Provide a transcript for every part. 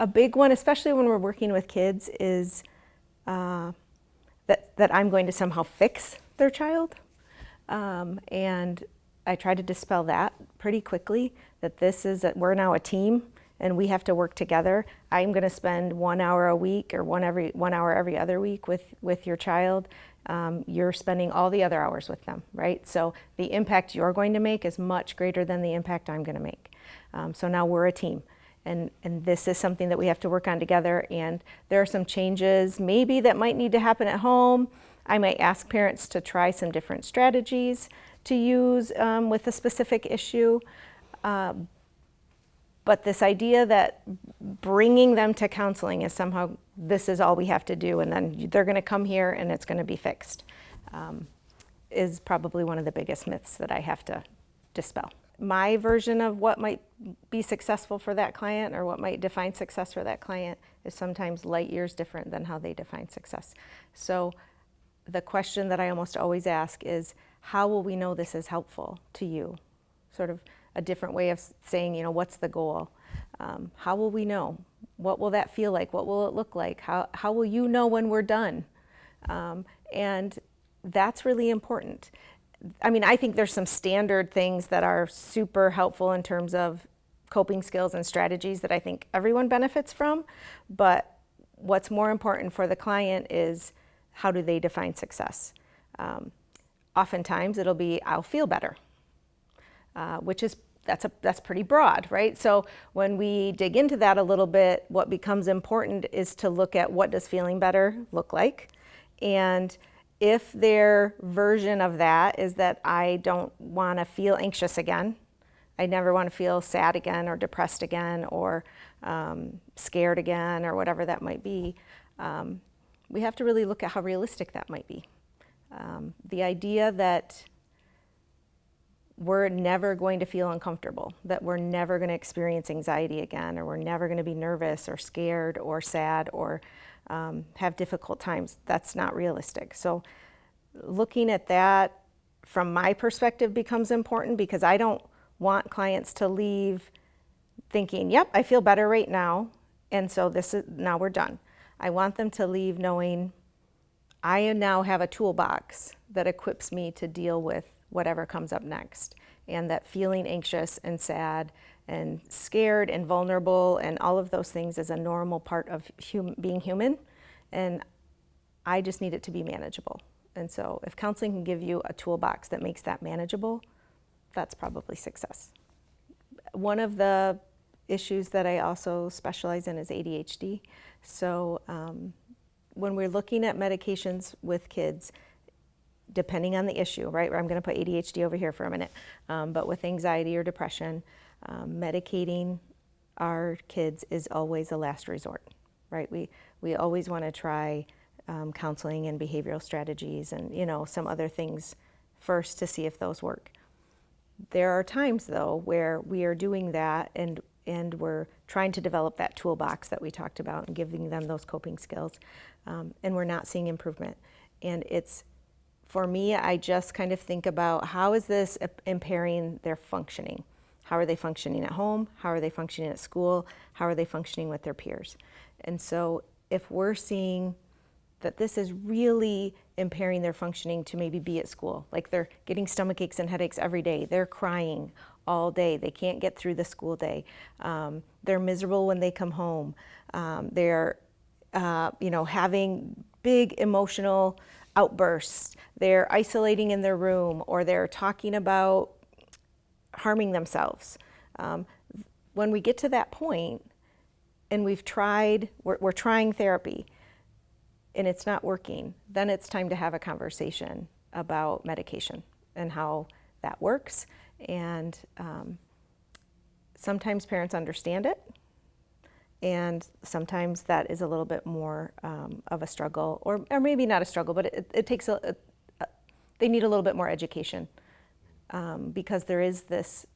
A big one, especially when we're working with kids, is that I'm going to somehow fix their child. And I try to dispel that pretty quickly, that we're now a team and we have to work together. I'm going to spend 1 hour a week or 1 hour every other week with your child. You're spending all the other hours with them, right? So the impact you're going to make is much greater than the impact I'm going to make. So now we're a team. And this is something that we have to work on together. And there are some changes maybe that might need to happen at home. I might ask parents to try some different strategies to use with a specific issue. But this idea that bringing them to counseling is somehow, this is all we have to do, and then they're going to come here and it's going to be fixed, is probably one of the biggest myths that I have to dispel. My version of what might be successful for that client or what might define success for that client is sometimes light years different than how they define success. So the question that I almost always ask is, how will we know this is helpful to you? Sort of a different way of saying, what's the goal? How will we know? What will that feel like? What will it look like? How will you know when we're done? And that's really important. I mean, I think there's some standard things that are super helpful in terms of coping skills and strategies that I think everyone benefits from. But what's more important for the client is, how do they define success? Oftentimes it'll be, I'll feel better, that's pretty broad, right? So when we dig into that a little bit, what becomes important is to look at, what does feeling better look like? And if their version of that is that I don't want to feel anxious again, I never want to feel sad again or depressed again or scared again or whatever that might be, we have to really look at how realistic that might be. The idea that we're never going to feel uncomfortable, that we're never going to experience anxiety again, or we're never going to be nervous or scared or sad or have difficult times, that's not realistic. So looking at that from my perspective becomes important, because I don't want clients to leave thinking, yep, I feel better right now, and so now we're done. I want them to leave knowing I now have a toolbox that equips me to deal with whatever comes up next, and that feeling anxious and sad and scared and vulnerable and all of those things is a normal part of being human, and I just need it to be manageable. And so if counseling can give you a toolbox that makes that manageable, that's probably success. One of the issues that I also specialize in is ADHD. So when we're looking at medications with kids, depending on the issue, right? I'm going to put ADHD over here for a minute, but with anxiety or depression, medicating our kids is always a last resort, right? We always want to try counseling and behavioral strategies and some other things first to see if those work. There are times though where we are doing that and we're trying to develop that toolbox that we talked about and giving them those coping skills, and we're not seeing improvement. And for me, I just kind of think about, how is this impairing their functioning? How are they functioning at home? How are they functioning at school? How are they functioning with their peers? And so if we're seeing that this is really impairing their functioning to maybe be at school, like they're getting stomach aches and headaches every day, they're crying all day, they can't get through the school day, they're miserable when they come home, they're having big emotional outbursts, they're isolating in their room, or they're talking about harming themselves. When we get to that point and we're trying therapy and it's not working, then it's time to have a conversation about medication and how that works. And sometimes parents understand it, and sometimes that is a little bit more of a struggle, or maybe not a struggle, but it takes they need a little bit more education, because there is this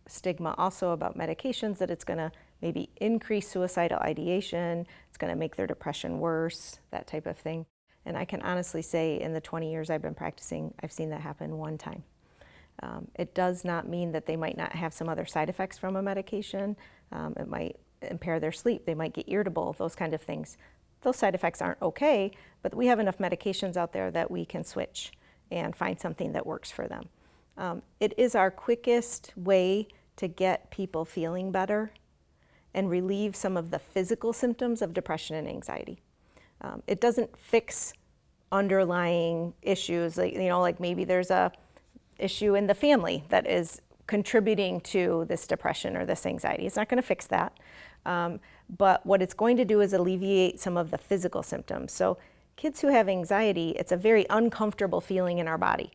stigma also about medications that it's going to maybe increase suicidal ideation, it's going to make their depression worse, that type of thing. And I can honestly say, in the 20 years I've been practicing, I've seen that happen one time. It does not mean that they might not have some other side effects from a medication. impair their sleep. They might get irritable, those kind of things. Those side effects aren't okay, but we have enough medications out there that we can switch and find something that works for them. It is our quickest way to get people feeling better and relieve some of the physical symptoms of depression and anxiety. It doesn't fix underlying issues, like maybe there's a issue in the family that is contributing to this depression or this anxiety. It's not going to fix that. But what it's going to do is alleviate some of the physical symptoms. So kids who have anxiety, it's a very uncomfortable feeling in our body.